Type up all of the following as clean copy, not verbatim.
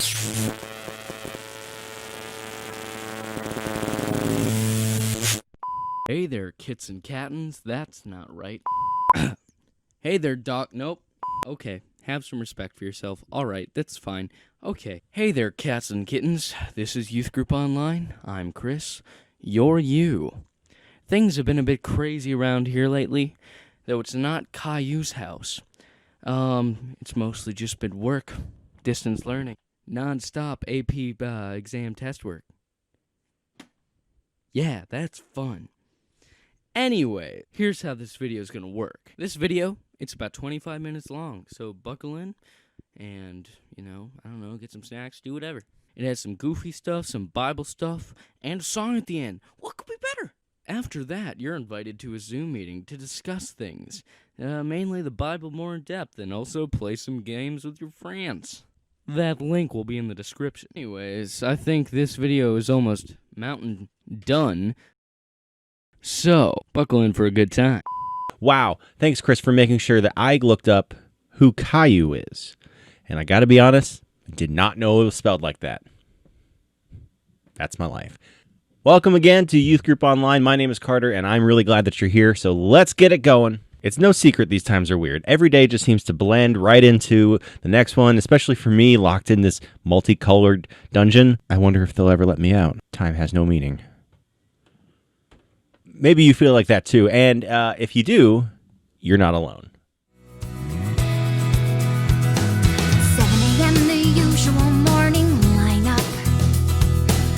Hey there, kits and kattens. That's not right. Hey there, doc. Nope. Okay, have some respect for yourself. Alright, that's fine. Okay. Hey there, cats and kittens. This is Youth Group Online. I'm Chris. You're you. Things have been a bit crazy around here lately, though it's not Caillou's house. It's mostly just been work, distance learning, non-stop AP exam test work. Yeah, that's fun. Anyway, here's how this video is going to work. This video, it's about 25 minutes long, so buckle in and, get some snacks, do whatever. It has some goofy stuff, some Bible stuff, and a song at the end. What could be better? After that, you're invited to a Zoom meeting to discuss things, mainly the Bible more in depth, and also play some games with your friends. That link will be in the description. Anyways, I think this video is almost mountain done. So, buckle in for a good time. Wow. Thanks, Chris, for making sure that I looked up who Caillou is. And I gotta be honest, I did not know it was spelled like that. That's my life. Welcome again to Youth Group Online. My name is Carter, and I'm really glad that you're here, so let's get it going. It's no secret these times are weird. Every day just seems to blend right into the next one, especially for me, locked in this multicolored dungeon. I wonder if they'll ever let me out. Time has no meaning. Maybe you feel like that too, and if you do, you're not alone. 7 a.m. the usual morning lineup.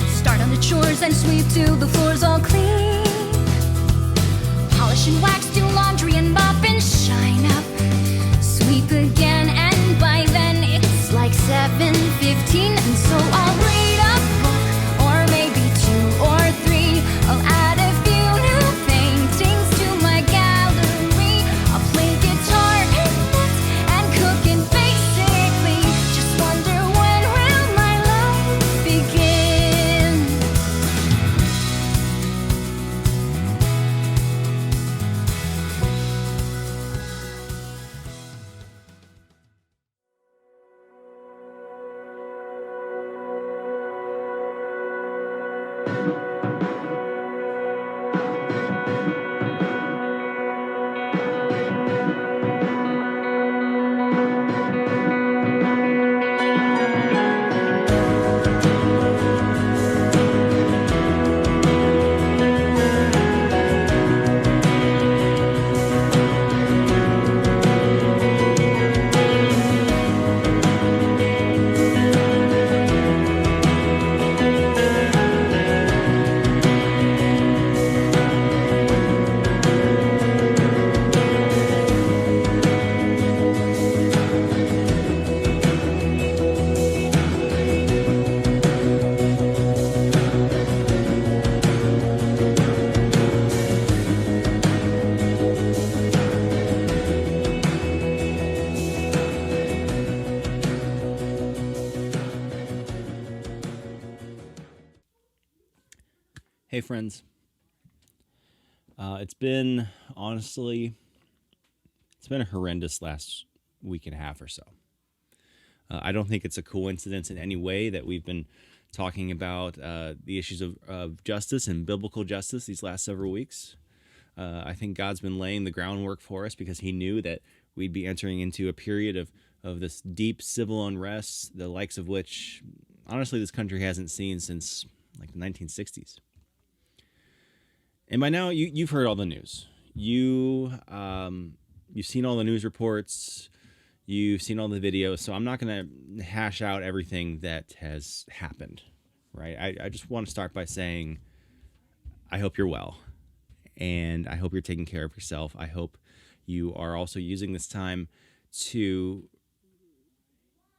Start on the chores and sweep till the floor's all clean. Polish and wax, do laundry and mop and shine up. Sweep again, and by then it's like 7:15, and so I'll read a book, or maybe 2 or 3. I'll add a few new paintings to my gallery. I'll play guitar and knit and cook, and basically just wonder, when will my life begin? Hey, friends. It's been a horrendous last week and a half or so. I don't think it's a coincidence in any way that we've been talking about the issues of justice and biblical justice these last several weeks. I think God's been laying the groundwork for us because he knew that we'd be entering into a period of this deep civil unrest, the likes of which, honestly, this country hasn't seen since like the 1960s. And by now, you've heard all the news. You've seen all the news reports. You've seen all the videos. So I'm not going to hash out everything that has happened, right? I just want to start by saying I hope you're well. And I hope you're taking care of yourself. I hope you are also using this time to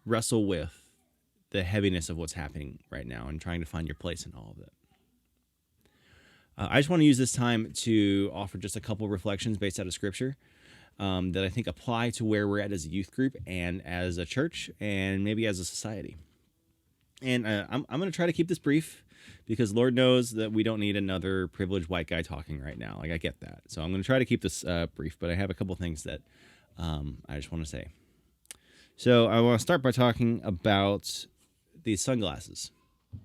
wrestle with the heaviness of what's happening right now and trying to find your place in all of it. I just want to use this time to offer just a couple reflections based out of Scripture that I think apply to where we're at as a youth group and as a church and maybe as a society. And I'm going to try to keep this brief because Lord knows that we don't need another privileged white guy talking right now. Like, I get that. So I'm going to try to keep this brief, but I have a couple things that I just want to say. So I want to start by talking about these sunglasses.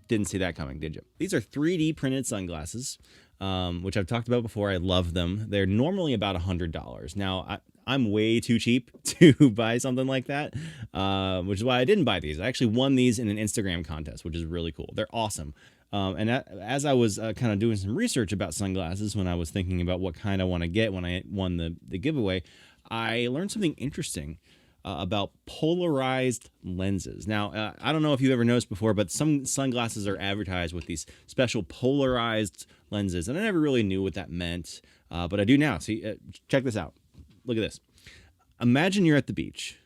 Didn't see that coming, did you? These are 3D printed sunglasses, which I've talked about before. I love them. They're normally about $100. Now, I'm way too cheap to buy something like that, which is why I didn't buy these. I actually won these in an Instagram contest, which is really cool. They're awesome. As I was kind of doing some research about sunglasses, when I was thinking about what kind I want to get when I won the giveaway, I learned something interesting about polarized lenses. Now, I don't know if you've ever noticed before, but some sunglasses are advertised with these special polarized lenses, and I never really knew what that meant, but I do now. See, check this out. Look at this. Imagine you're at the beach.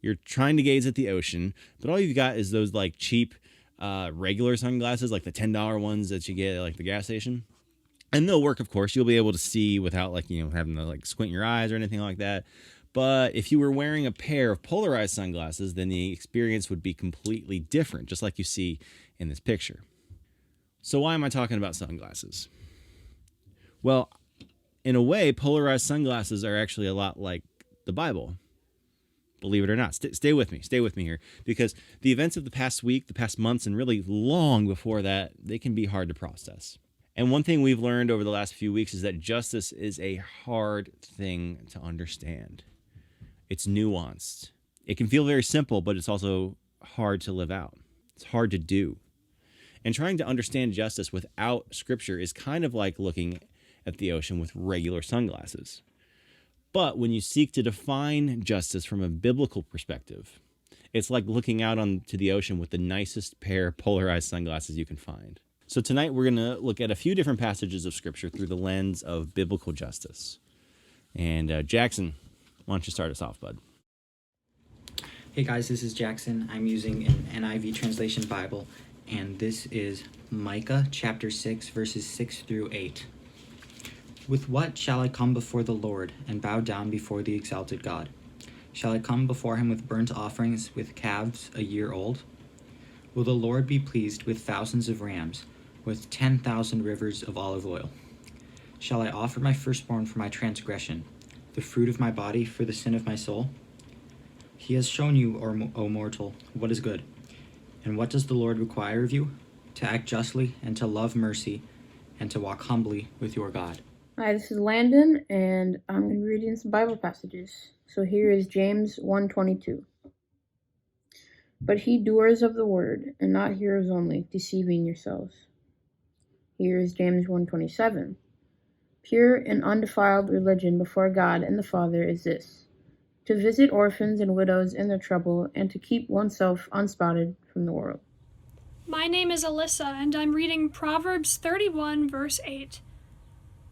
You're trying to gaze at the ocean, but all you've got is those like cheap regular sunglasses, like the $10 ones that you get at like the gas station. And they'll work, of course. You'll be able to see without like, having to like squint your eyes or anything like that. But if you were wearing a pair of polarized sunglasses, then the experience would be completely different, just like you see in this picture. So why am I talking about sunglasses? Well, in a way, polarized sunglasses are actually a lot like the Bible. Believe it or not. Stay with me. Stay with me here. Because the events of the past week, the past months, and really long before that, they can be hard to process. And one thing we've learned over the last few weeks is that justice is a hard thing to understand. It's nuanced. It can feel very simple, but it's also hard to live out. It's hard to do. And trying to understand justice without Scripture is kind of like looking at the ocean with regular sunglasses. But when you seek to define justice from a biblical perspective, it's like looking out onto the ocean with the nicest pair of polarized sunglasses you can find. So tonight we're going to look at a few different passages of Scripture through the lens of biblical justice. And Jackson, why don't you start us off, bud? Hey guys, this is Jackson. I'm using an NIV translation Bible, and this is Micah chapter 6, verses 6 through 8. With what shall I come before the Lord and bow down before the exalted God? Shall I come before him with burnt offerings, with calves a year old? Will the Lord be pleased with thousands of rams, with 10,000 rivers of olive oil? Shall I offer my firstborn for my transgression, the fruit of my body for the sin of my soul? He has shown you, O mortal, what is good. And what does the Lord require of you? To act justly, and to love mercy, and to walk humbly with your God. Hi, this is Landon, and I'm going to be reading some Bible passages. So here is James 1:22. But he doers of the word, and not hearers only, deceiving yourselves. Here is James 1:27. Pure and undefiled religion before God and the Father is this, to visit orphans and widows in their trouble, and to keep oneself unspotted from the world. My name is Alyssa, and I'm reading Proverbs 31, verse 8.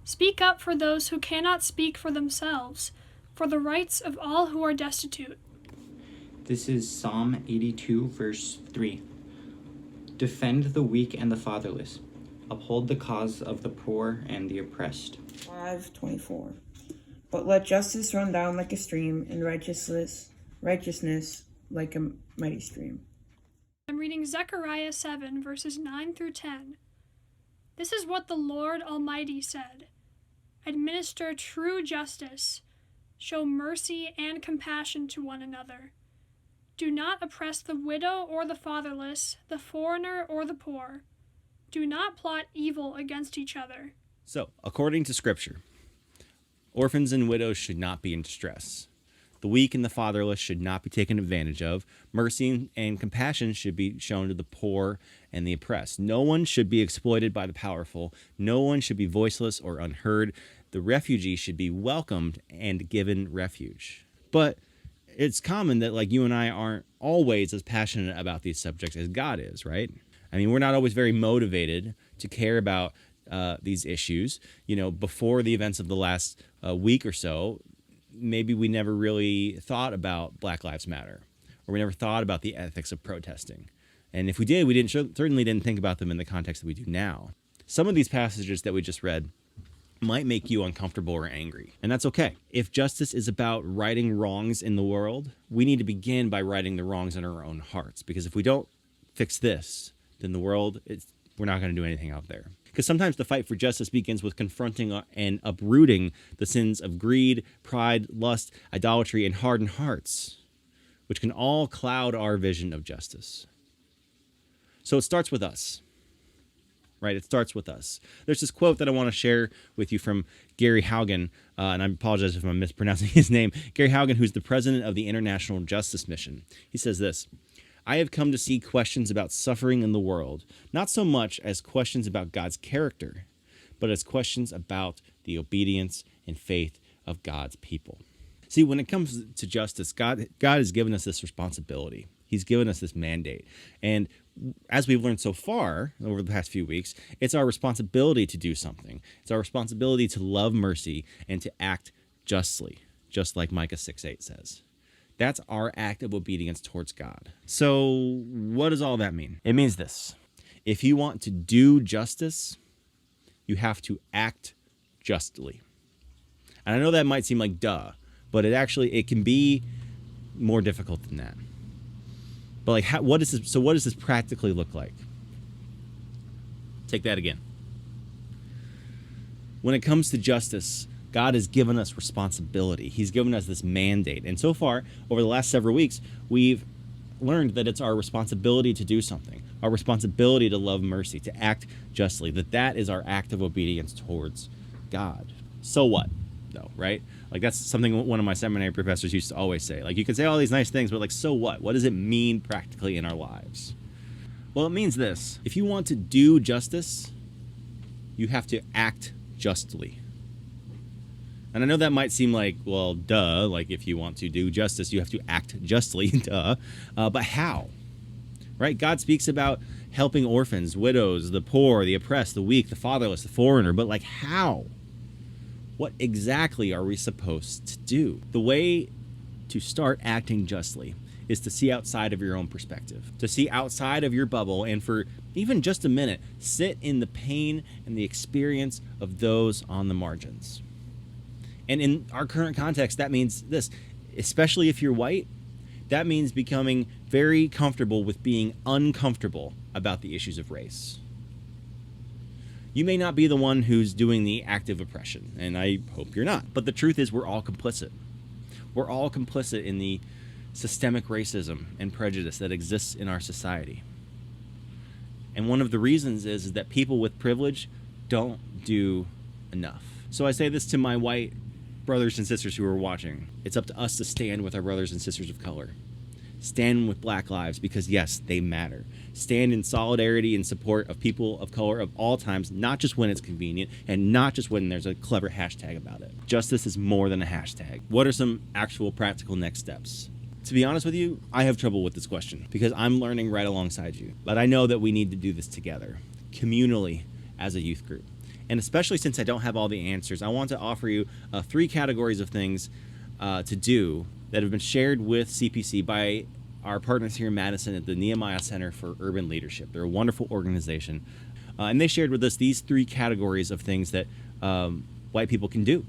Speak up for those who cannot speak for themselves, for the rights of all who are destitute. This is Psalm 82, verse 3. Defend the weak and the fatherless. Uphold the cause of the poor and the oppressed. 5:24. But let justice run down like a stream, and righteousness like a mighty stream. I'm reading Zechariah 7, verses 9 through 10. This is what the Lord Almighty said. Administer true justice. Show mercy and compassion to one another. Do not oppress the widow or the fatherless, the foreigner or the poor. Do not plot evil against each other. So, according to Scripture, orphans and widows should not be in distress. The weak and the fatherless should not be taken advantage of. Mercy and compassion should be shown to the poor and the oppressed. No one should be exploited by the powerful. No one should be voiceless or unheard. The refugee should be welcomed and given refuge. But it's common that like you and I aren't always as passionate about these subjects as God is, right? I mean, we're not always very motivated to care about these issues. Before the events of the last week or so, maybe we never really thought about Black Lives Matter, or we never thought about the ethics of protesting. And if we did, we certainly didn't think about them in the context that we do now. Some of these passages that we just read might make you uncomfortable or angry, and that's okay. If justice is about righting wrongs in the world, we need to begin by righting the wrongs in our own hearts, because if we don't fix this, then the world, we're not going to do anything out there. Because sometimes the fight for justice begins with confronting and uprooting the sins of greed, pride, lust, idolatry, and hardened hearts, which can all cloud our vision of justice. So it starts with us, right? It starts with us. There's this quote that I want to share with you from Gary Haugen, and I apologize if I'm mispronouncing his name. Gary Haugen, who's the president of the International Justice Mission. He says this: "I have come to see questions about suffering in the world, not so much as questions about God's character, but as questions about the obedience and faith of God's people." See, when it comes to justice, God has given us this responsibility. He's given us this mandate. And as we've learned so far over the past few weeks, it's our responsibility to do something. It's our responsibility to love mercy and to act justly, just like Micah 6:8 says. That's our act of obedience towards God. So what does all that mean? It means this: if you want to do justice, you have to act justly. And I know that might seem like duh, but it can be more difficult than that. But like, what does this practically look like? Take that again. When it comes to justice, God has given us responsibility. He's given us this mandate. And so far, over the last several weeks, we've learned that it's our responsibility to do something, our responsibility to love mercy, to act justly, that is our act of obedience towards God. So what, though, right? Like, that's something one of my seminary professors used to always say. Like, you can say all these nice things, but like, so what? What does it mean practically in our lives? Well, it means this: if you want to do justice, you have to act justly. And I know that might seem like, well, duh, like if you want to do justice, you have to act justly, duh. But how? Right? God speaks about helping orphans, widows, the poor, the oppressed, the weak, the fatherless, the foreigner. But like, how? What exactly are we supposed to do? The way to start acting justly is to see outside of your own perspective, to see outside of your bubble, and for even just a minute, sit in the pain and the experience of those on the margins. And in our current context, that means this: especially if you're white, that means becoming very comfortable with being uncomfortable about the issues of race. You may not be the one who's doing the active oppression, and I hope you're not. But the truth is, we're all complicit. We're all complicit in the systemic racism and prejudice that exists in our society. And one of the reasons is that people with privilege don't do enough. So I say this to my white brothers and sisters who are watching. It's up to us to stand with our brothers and sisters of color. Stand with Black lives, because yes, they matter. Stand in solidarity and support of people of color of all times, not just when it's convenient and not just when there's a clever hashtag about it. Justice is more than a hashtag. What are some actual practical next steps? To be honest with you, I have trouble with this question because I'm learning right alongside you. But I know that we need to do this together, communally, as a youth group. And especially since I don't have all the answers, I want to offer you 3 categories of things to do that have been shared with CPC by our partners here in Madison at the Nehemiah Center for Urban Leadership. They're a wonderful organization. And they shared with us these 3 categories of things that white people can do.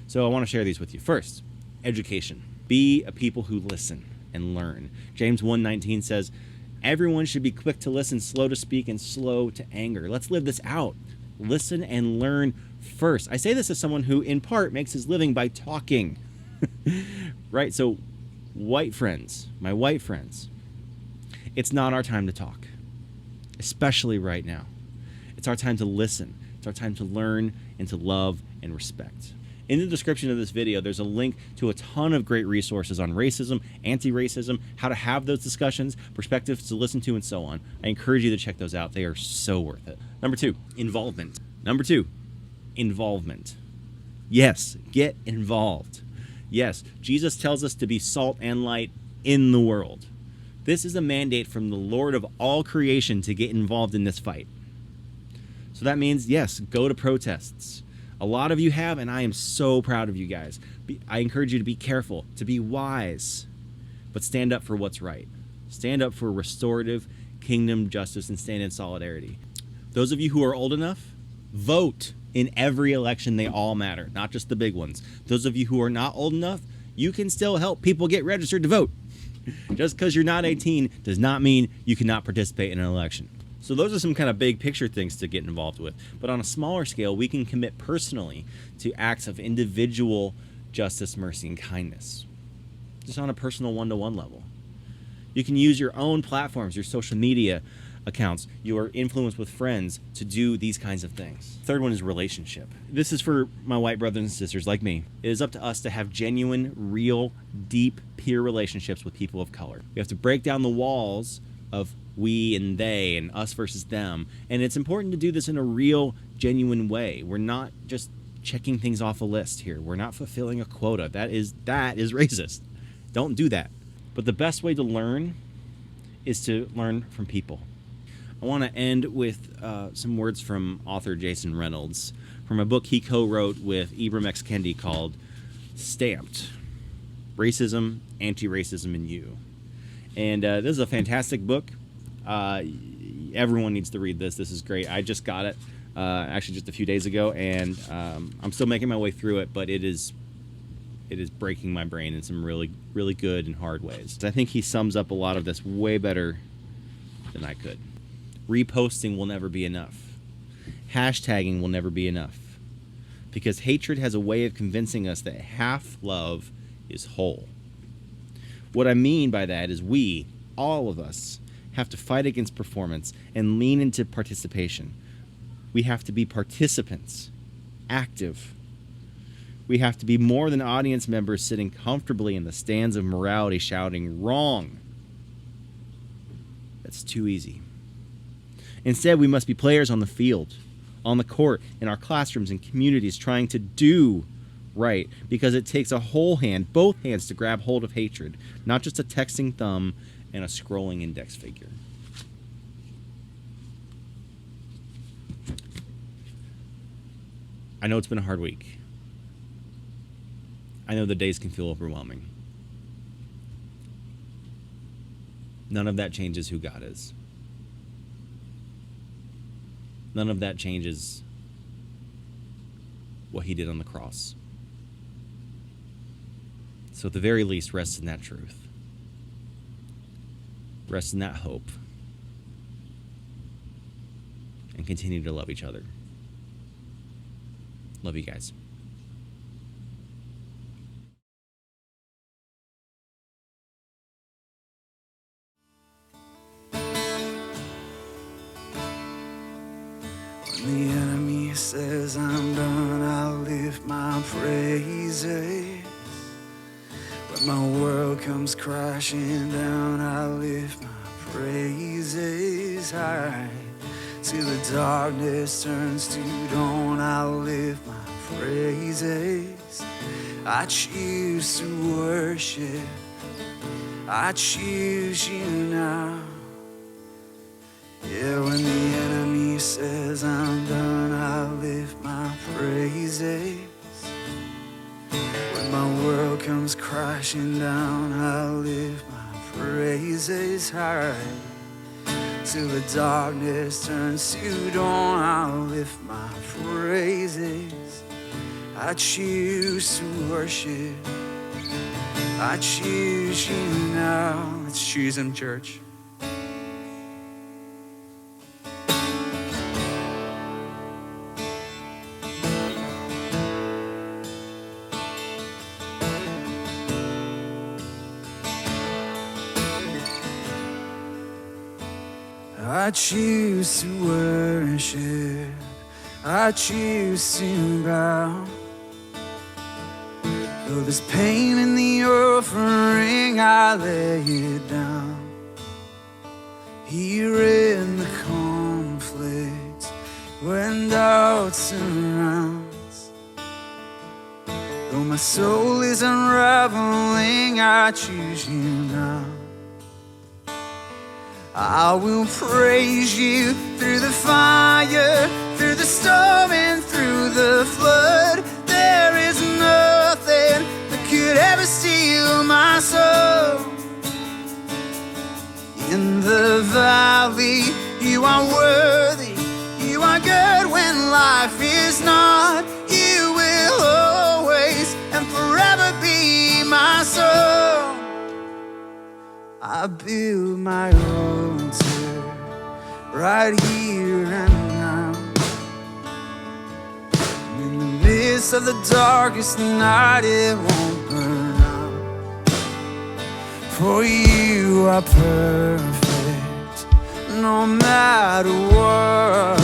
So I want to share these with you. First, education. Be a people who listen and learn. James 1:19 says, everyone should be quick to listen, slow to speak, and slow to anger. Let's live this out. Listen and learn first. I say this as someone who, in part, makes his living by talking. Right? So, white friends, my white friends, it's not our time to talk, especially right now. It's our time to listen. It's our time to learn and to love and respect. In the description of this video, there's a link to a ton of great resources on racism, anti-racism, how to have those discussions, perspectives to listen to, and so on. I encourage you to check those out. They are so worth it. Number 2, involvement. Number 2, involvement. Yes, get involved. Yes, Jesus tells us to be salt and light in the world. This is a mandate from the Lord of all creation to get involved in this fight. So that means, yes, go to protests. A lot of you have, and I am so proud of you guys. I encourage you to be careful, to be wise, but stand up for what's right. Stand up for restorative kingdom justice and stand in solidarity. Those of you who are old enough, vote. In every election, they all matter, not just the big ones. Those of you who are not old enough, you can still help people get registered to vote. Just because you're not 18 does not mean you cannot participate in an election. So those are some kind of big picture things to get involved with. But on a smaller scale, we can commit personally to acts of individual justice, mercy, and kindness. Just on a personal one-to-one level. You can use your own platforms, your social media, accounts. You are influenced with friends to do these kinds of things. Third one is relationship. This is for my white brothers and sisters like me. It is up to us to have genuine, real, deep peer relationships with people of color. We have to break down the walls of we and they and us versus them. And it's important to do this in a real, genuine way. We're not just checking things off a list here. We're not fulfilling a quota. That is racist. Don't do that. But the best way to learn is to learn from people. I want to end with some words from author Jason Reynolds from a book he co-wrote with Ibram X. Kendi called Stamped: Racism, Anti-Racism in You. And this is a fantastic book. Everyone needs to read this. This is great. I just got it actually just a few days ago, and I'm still making my way through it, but it is breaking my brain in some really, really good and hard ways. I think he sums up a lot of this way better than I could. Reposting will never be enough. Hashtagging will never be enough. Because hatred has a way of convincing us that half love is whole. What I mean by that is we, all of us, have to fight against performance and lean into participation. We have to be participants, active. We have to be more than audience members sitting comfortably in the stands of morality shouting, "Wrong." That's too easy. Instead, we must be players on the field, on the court, in our classrooms and communities trying to do right, because it takes a whole hand, both hands, to grab hold of hatred, not just a texting thumb and a scrolling index figure. I know it's been a hard week. I know the days can feel overwhelming. None of that changes who God is. None of that changes what he did on the cross. So at the very least, rest in that truth. Rest in that hope. And continue to love each other. Love you guys. When the enemy says I'm done, I'll lift my praises. When my world comes crashing down, I'll lift my praises high. Till the darkness turns to dawn, I'll lift my praises. I choose to worship. I choose you now. Yeah, when the enemy says I'm done, I'll lift my praises. When my world comes crashing down, I'll lift my praises high. Till the darkness turns to dawn, I'll lift my praises. I choose to worship. I choose you now. Let's choose him, church. I choose to worship. I choose to bow. Though there's pain in the offering, I lay it down. Here in the conflict, when doubt surrounds, though my soul is unraveling, I choose you now. I will praise you through the fire, through the storm and through the flood. There is nothing that could ever steal my soul. In the valley, you are worthy. You are good when life is not. You will always and forever be my soul. I build my altar right here and now. In the midst of the darkest night, it won't burn out. For you are perfect, no matter what.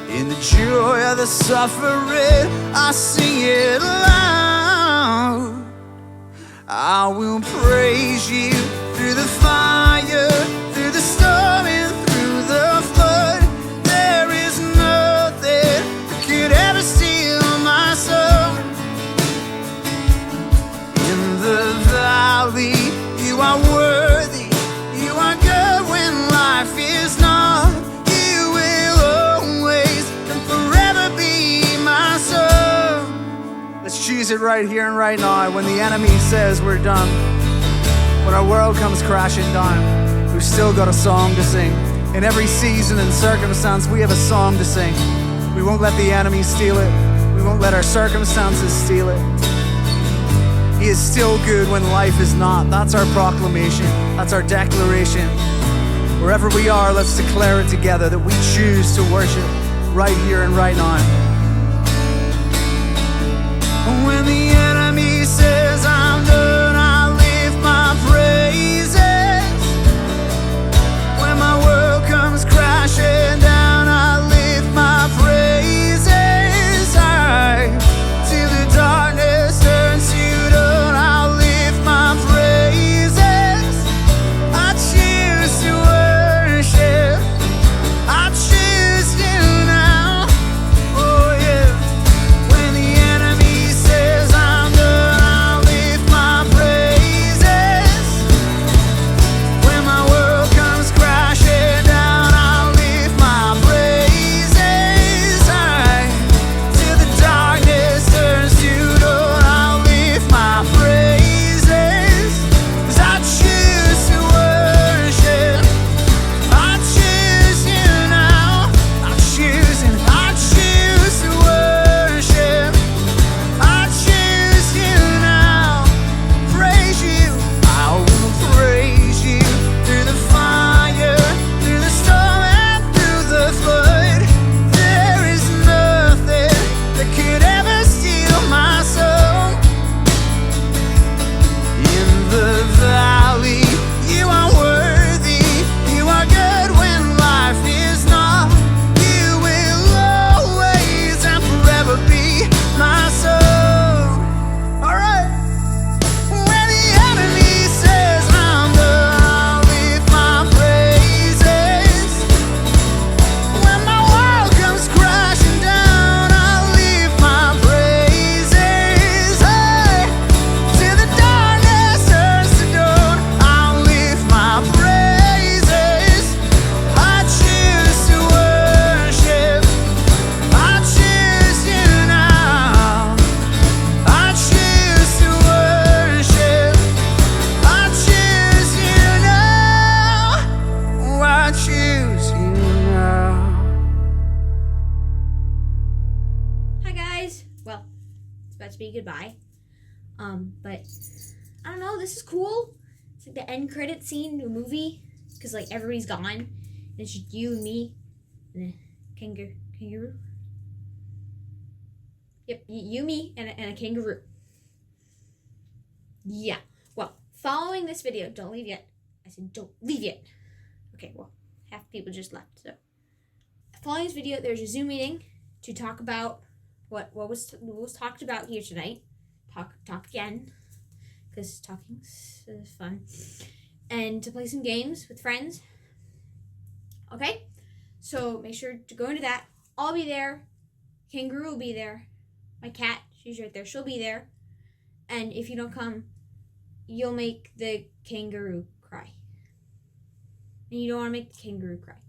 In the joy of the suffering, I sing it loud. I will praise you through the fire, through the storm, and through the flood. There is nothing that could ever steal my soul. In the valley, you are worthy. You are good when life is not. You will always and forever be my soul. Let's choose it right here and right now. When the enemy says we're done, when our world comes crashing down, we've still got a song to sing. In every season and circumstance, we have a song to sing. We won't let the enemy steal it. We won't let our circumstances steal it. He is still good when life is not. That's our proclamation. That's our declaration. Wherever we are, let's declare it together that we choose to worship right here and right now. When the enemy says I'm done, I lift my praises. When my world comes crashing down, I lift my praises high. Till the darkness turns to dawn, I'll lift my praises. I choose to worship. I choose you now. Oh yeah. When the enemy says I'm done, I'll lift my praises. When my world comes crashing down, I'll lift my praises high. Till the darkness turns to dawn, I'll lift my praises. 'Cause I choose to worship. I choose you now. I choose and I choose to worship. I choose you now. Praise you. I will praise you through the fire, through the storm, and through the flood. There is nothing that could ever steal my soul. In the valley, you are worthy. You are good when life is not. You will always and forever be my soul. All right. When the enemy says I'm done, I'll lift my praises. When my world comes crashing down, I'll lift my praises high. Till the darkness turns to dawn, I'll lift my praises. I choose to worship. I choose you now. I choose to worship. I choose you now. Oh, I choose you now. Hi guys. Well, it's about to be goodbye. But I don't know. This is cool. It's like the end credit scene to a movie because like everybody's gone. And it's just you and me and a kangaroo. Yep, you, me, and a kangaroo. Yeah. Well, following this video, don't leave yet. I said don't leave yet. Okay. Well, half the people just left. So following this video, there's a Zoom meeting to talk about what was talked about here tonight. Talk again, because talking's fun, and to play some games with friends. Okay, so make sure to go into that. I'll be there. Kangaroo will be there. My cat, she's right there. She'll be there. And if you don't come, you'll make the kangaroo cry. And you don't want to make the kangaroo cry.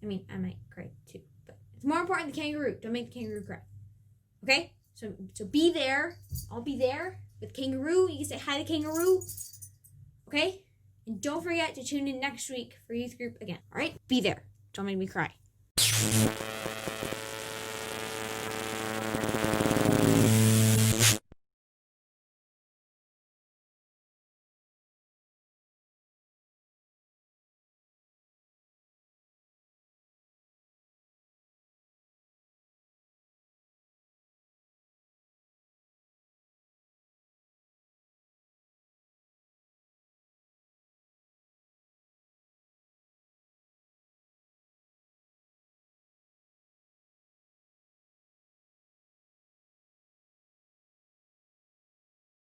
I mean, I might cry too, but it's more important the kangaroo. Don't make the kangaroo cry. Okay? So be there. I'll be there with kangaroo. You can say hi to kangaroo. Okay? And don't forget to tune in next week for youth group again. All right? Be there. Don't make me cry.